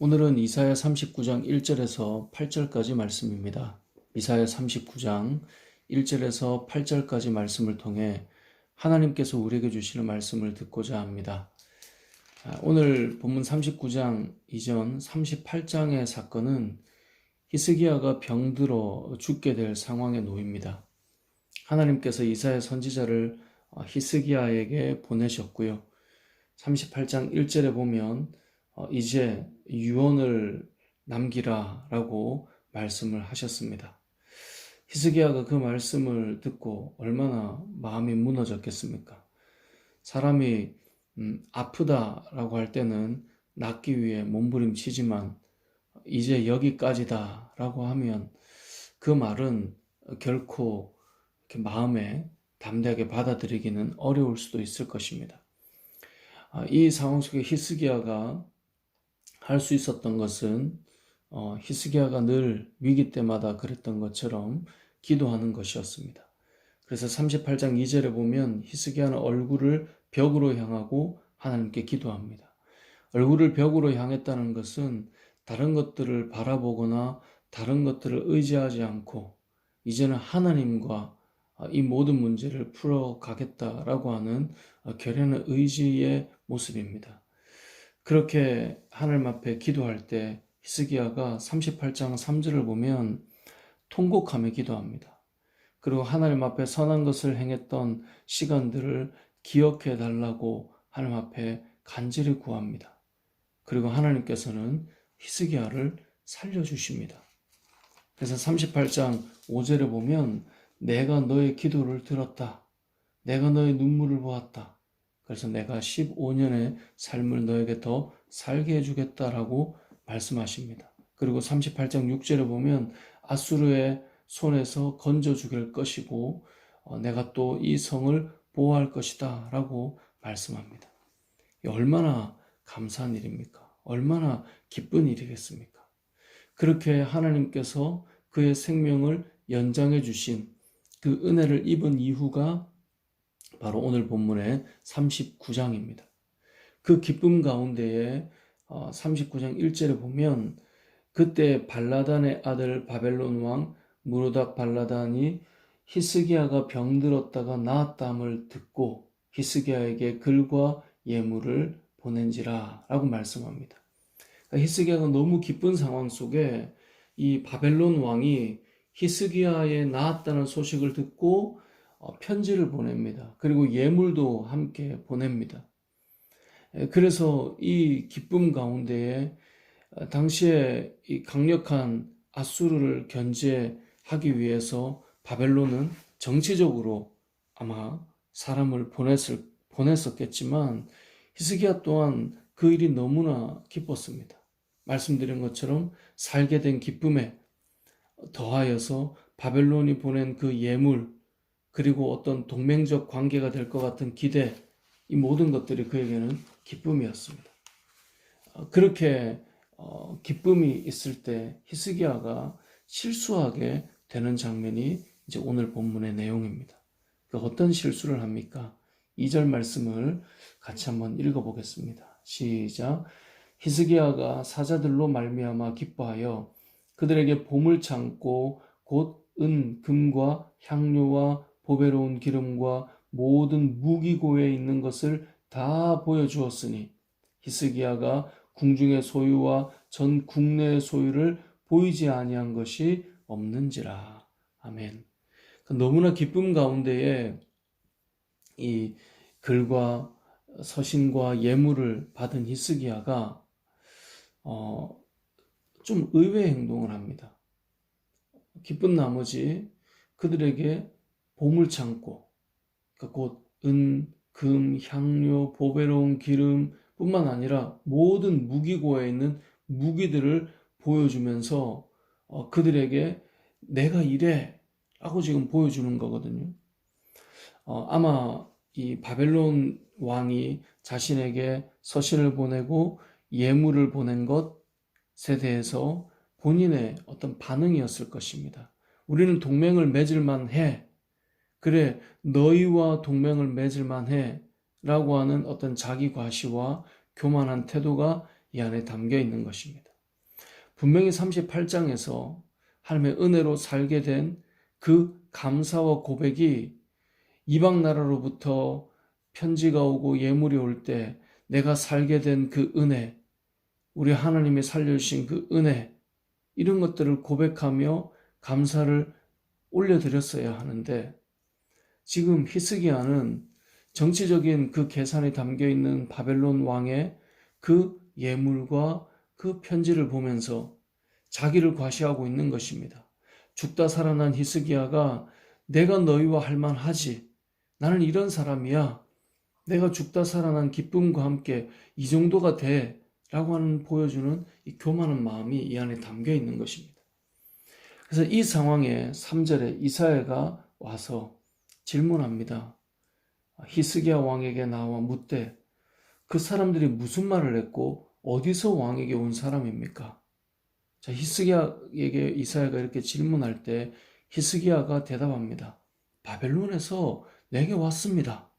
오늘은 이사야 39장 1절에서 8절까지 말씀입니다. 이사야 39장 1절에서 8절까지 말씀을 통해 하나님께서 우리에게 주시는 말씀을 듣고자 합니다. 오늘 본문 39장 이전 38장의 사건은 히스기야가 병들어 죽게 될 상황에 놓입니다. 하나님께서 이사야 선지자를 히스기야에게 보내셨고요. 38장 1절에 보면 이제 유언을 남기라 라고 말씀을 하셨습니다. 히스기야가 그 말씀을 듣고 얼마나 마음이 무너졌겠습니까? 사람이 아프다라고 할 때는 낫기 위해 몸부림치지만 이제 여기까지다 라고 하면 그 말은 결코 이렇게 마음에 담대하게 받아들이기는 어려울 수도 있을 것입니다. 이 상황 속에 히스기야가 할 수 있었던 것은 히스기야가 늘 위기 때마다 그랬던 것처럼 기도하는 것이었습니다. 그래서 38장 2절에 보면 히스기야는 얼굴을 벽으로 향하고 하나님께 기도합니다. 얼굴을 벽으로 향했다는 것은 다른 것들을 바라보거나 다른 것들을 의지하지 않고 이제는 하나님과 이 모든 문제를 풀어가겠다라고 하는 결연한 의지의 모습입니다. 그렇게 하나님 앞에 기도할 때 히스기야가 38장 3절을 보면 통곡하며 기도합니다. 그리고 하나님 앞에 선한 것을 행했던 시간들을 기억해 달라고 하나님 앞에 간절히 구합니다. 그리고 하나님께서는 히스기야를 살려주십니다. 그래서 38장 5절에 보면 내가 너의 기도를 들었다. 내가 너의 눈물을 보았다. 그래서 내가 15년의 삶을 너에게 더 살게 해주겠다라고 말씀하십니다. 그리고 38장 6절에 보면 아수르의 손에서 건져 죽일 것이고 내가 또 이 성을 보호할 것이다 라고 말씀합니다. 얼마나 감사한 일입니까? 얼마나 기쁜 일이겠습니까? 그렇게 하나님께서 그의 생명을 연장해 주신 그 은혜를 입은 이후가 바로 오늘 본문의 39장입니다. 그 기쁨 가운데에 39장 1절에 보면 그때 발라단의 아들 바벨론 왕 무로닥 발라단이 히스기야가 병들었다가 나았다함을 듣고 히스기야에게 글과 예물을 보낸지라 라고 말씀합니다. 그러니까 히스기야가 너무 기쁜 상황 속에 이 바벨론 왕이 히스기야에 나았다는 소식을 듣고 편지를 보냅니다. 그리고 예물도 함께 보냅니다. 그래서 이 기쁨 가운데에 당시에 이 강력한 아수르를 견제하기 위해서 바벨론은 정치적으로 아마 사람을 보냈었겠지만 히스기야 또한 그 일이 너무나 기뻤습니다. 말씀드린 것처럼 살게 된 기쁨에 더하여서 바벨론이 보낸 그 예물 그리고 어떤 동맹적 관계가 될 것 같은 기대, 이 모든 것들이 그에게는 기쁨이었습니다. 그렇게 기쁨이 있을 때 히스기야가 실수하게 되는 장면이 이제 오늘 본문의 내용입니다. 어떤 실수를 합니까? 2절 말씀을 같이 한번 읽어보겠습니다. 시작. 히스기야가 사자들로 말미암아 기뻐하여 그들에게 보물 창고 곧 은, 금과 향료와 보배로운 기름과 모든 무기고에 있는 것을 다 보여주었으니 히스기야가 궁중의 소유와 전 국내의 소유를 보이지 아니한 것이 없는지라. 아멘. 너무나 기쁨 가운데에 이 글과 서신과 예물을 받은 히스기야가 좀 의외의 행동을 합니다. 기쁜 나머지 그들에게 보물창고, 곧 은, 금, 향료, 보배로운 기름 뿐만 아니라 모든 무기고에 있는 무기들을 보여주면서 그들에게 내가 이래 라고 지금 보여주는 거거든요. 아마 이 바벨론 왕이 자신에게 서신을 보내고 예물을 보낸 것에 대해서 본인의 어떤 반응이었을 것입니다. 우리는 동맹을 맺을만 해. 그래, 너희와 동맹을 맺을만 해. 라고 하는 어떤 자기 과시와 교만한 태도가 이 안에 담겨 있는 것입니다. 분명히 38장에서 하나님의 은혜로 살게 된 그 감사와 고백이 이방 나라로부터 편지가 오고 예물이 올 때 내가 살게 된 그 은혜, 우리 하나님이 살려주신 그 은혜, 이런 것들을 고백하며 감사를 올려드렸어야 하는데, 지금 히스기야는 정치적인 그 계산이 담겨 있는 바벨론 왕의 그 예물과 그 편지를 보면서 자기를 과시하고 있는 것입니다. 죽다 살아난 히스기야가 내가 너희와 할 만하지, 나는 이런 사람이야, 내가 죽다 살아난 기쁨과 함께 이 정도가 돼 라고 하는 보여주는 이 교만한 마음이 이 안에 담겨 있는 것입니다. 그래서 이 상황에 3절에 이사야가 와서 질문합니다. 히스기야 왕에게 나와 묻되 그 사람들이 무슨 말을 했고 어디서 왕에게 온 사람입니까? 자, 히스기야에게 이사야가 이렇게 질문할 때 히스기야가 대답합니다. 바벨론에서 내게 왔습니다.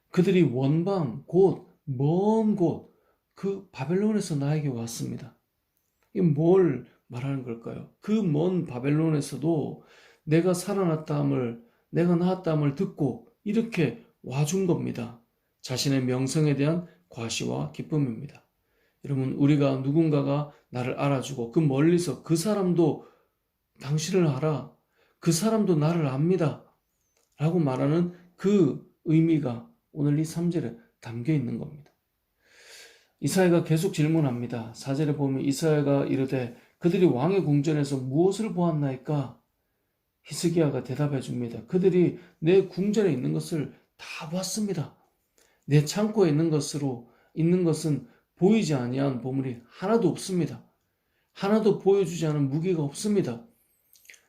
그들이 원방 곧 먼 곳 그 바벨론에서 나에게 왔습니다. 이게 뭘 말하는 걸까요? 그 먼 바벨론에서도 내가 살아났다함을, 내가 나았다함을 듣고 이렇게 와준 겁니다. 자신의 명성에 대한 과시와 기쁨입니다. 여러분, 우리가 누군가가 나를 알아주고 그 멀리서 그 사람도 당신을 알아, 그 사람도 나를 압니다 라고 말하는 그 의미가 오늘 이 3절에 담겨 있는 겁니다. 이사야가 계속 질문합니다. 4절에 보면 이사야가 이르되 그들이 왕의 궁전에서 무엇을 보았나이까? 히스기야가 대답해 줍니다. 그들이 내 궁전에 있는 것을 다 보았습니다. 내 창고에 있는 것은 보이지 아니한 보물이 하나도 없습니다. 하나도 보여주지 않은 무기가 없습니다.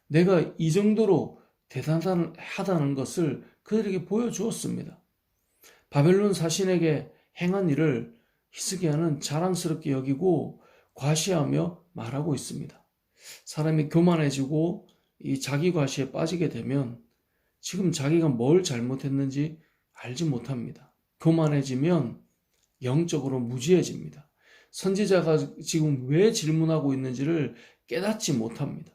내가 이 정도로 대단하다는 것을 그들에게 보여주었습니다. 바벨론 사신에게 행한 일을 히스기야는 자랑스럽게 여기고 과시하며 말하고 있습니다. 사람이 교만해지고 이 자기 과시에 빠지게 되면 지금 자기가 뭘 잘못했는지 알지 못합니다. 교만해지면 영적으로 무지해집니다. 선지자가 지금 왜 질문하고 있는지를 깨닫지 못합니다.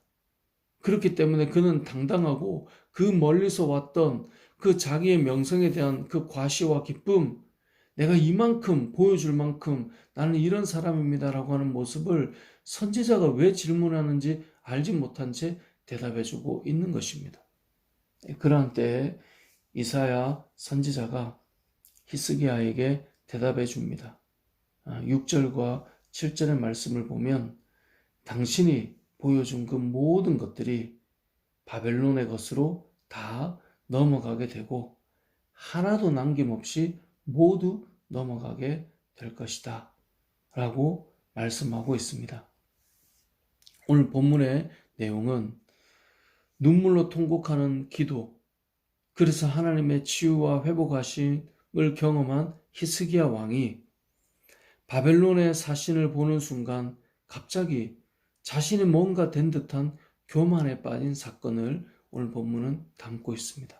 그렇기 때문에 그는 당당하고 그 멀리서 왔던 그 자기의 명성에 대한 그 과시와 기쁨, 내가 이만큼 보여줄 만큼 나는 이런 사람입니다라고 하는 모습을 선지자가 왜 질문하는지 알지 못한 채 대답해주고 있는 것입니다. 그러한 때에 이사야 선지자가 히스기야에게 대답해 줍니다. 6절과 7절의 말씀을 보면 당신이 보여준 그 모든 것들이 바벨론의 것으로 다 넘어가게 되고 하나도 남김없이 모두 넘어가게 될 것이다 라고 말씀하고 있습니다. 오늘 본문의 내용은 눈물로 통곡하는 기도, 그래서 하나님의 치유와 회복하심을 경험한 히스기야 왕이 바벨론의 사신을 보는 순간 갑자기 자신이 뭔가 된 듯한 교만에 빠진 사건을 오늘 본문은 담고 있습니다.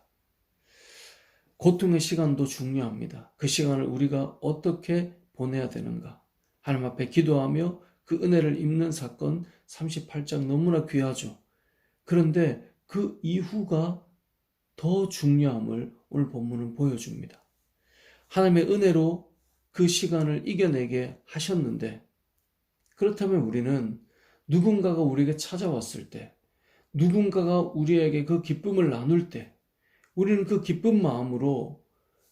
고통의 시간도 중요합니다. 그 시간을 우리가 어떻게 보내야 되는가? 하나님 앞에 기도하며 그 은혜를 입는 사건 38장 너무나 귀하죠. 그런데 그 이후가 더 중요함을 오늘 본문은 보여줍니다. 하나님의 은혜로 그 시간을 이겨내게 하셨는데, 그렇다면 우리는 누군가가 우리에게 찾아왔을 때, 누군가가 우리에게 그 기쁨을 나눌 때 우리는 그 기쁜 마음으로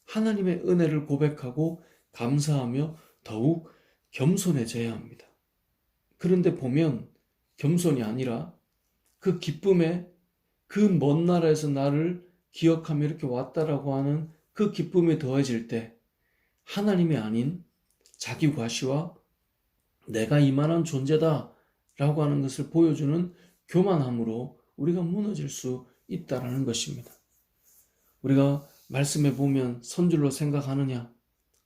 하나님의 은혜를 고백하고 감사하며 더욱 겸손해져야 합니다. 그런데 보면 겸손이 아니라 그 기쁨에 그 먼 나라에서 나를 기억하며 이렇게 왔다라고 하는 그 기쁨이 더해질 때 하나님이 아닌 자기 과시와 내가 이만한 존재다 라고 하는 것을 보여주는 교만함으로 우리가 무너질 수 있다라는 것입니다. 우리가 말씀해 보면 선줄로 생각하느냐?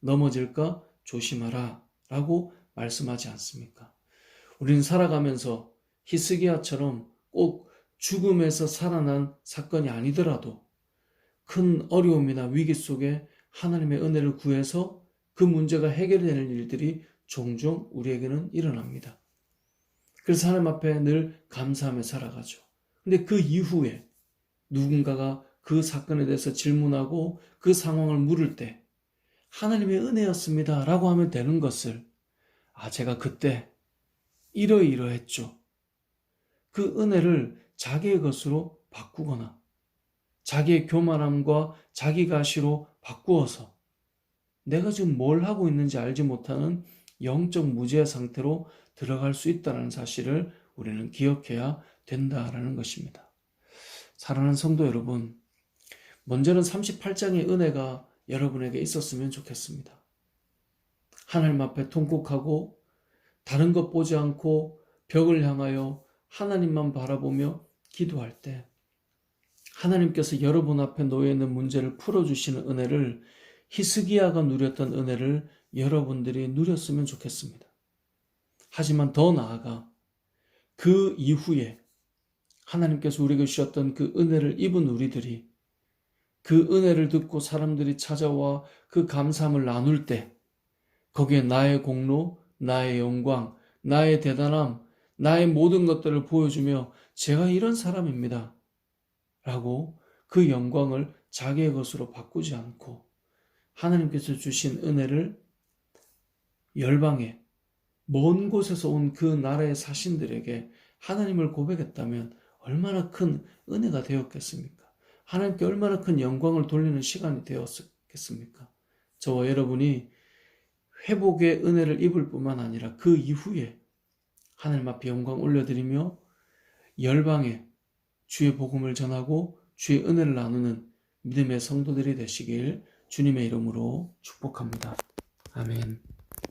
넘어질까? 조심하라 라고 말씀하지 않습니까? 우리는 살아가면서 히스기야처럼 꼭 죽음에서 살아난 사건이 아니더라도 큰 어려움이나 위기 속에 하나님의 은혜를 구해서 그 문제가 해결되는 일들이 종종 우리에게는 일어납니다. 그래서 하나님 앞에 늘 감사하며 살아가죠. 근데 그 이후에 누군가가 그 사건에 대해서 질문하고 그 상황을 물을 때 하나님의 은혜였습니다 라고 하면 되는 것을 제가 그때 이러이러했죠. 그 은혜를 자기의 것으로 바꾸거나 자기의 교만함과 자기 가시로 바꾸어서 내가 지금 뭘 하고 있는지 알지 못하는 영적 무지의 상태로 들어갈 수 있다는 사실을 우리는 기억해야 된다라는 것입니다. 사랑하는 성도 여러분, 먼저는 38장의 은혜가 여러분에게 있었으면 좋겠습니다. 하나님 앞에 통곡하고 다른 것 보지 않고 벽을 향하여 하나님만 바라보며 기도할 때 하나님께서 여러분 앞에 놓여 있는 문제를 풀어주시는 은혜를 히스기야가 누렸던 은혜를 여러분들이 누렸으면 좋겠습니다. 하지만 더 나아가 그 이후에 하나님께서 우리에게 주셨던 그 은혜를 입은 우리들이 그 은혜를 듣고 사람들이 찾아와 그 감사함을 나눌 때 거기에 나의 공로, 나의 영광, 나의 대단함, 나의 모든 것들을 보여주며 제가 이런 사람입니다 라고 그 영광을 자기의 것으로 바꾸지 않고 하나님께서 주신 은혜를 열방에 먼 곳에서 온 그 나라의 사신들에게 하나님을 고백했다면 얼마나 큰 은혜가 되었겠습니까? 하나님께 얼마나 큰 영광을 돌리는 시간이 되었겠습니까? 저와 여러분이 회복의 은혜를 입을 뿐만 아니라 그 이후에 하나님 앞에 영광 올려드리며 열방에 주의 복음을 전하고 주의 은혜를 나누는 믿음의 성도들이 되시길 주님의 이름으로 축복합니다. 아멘.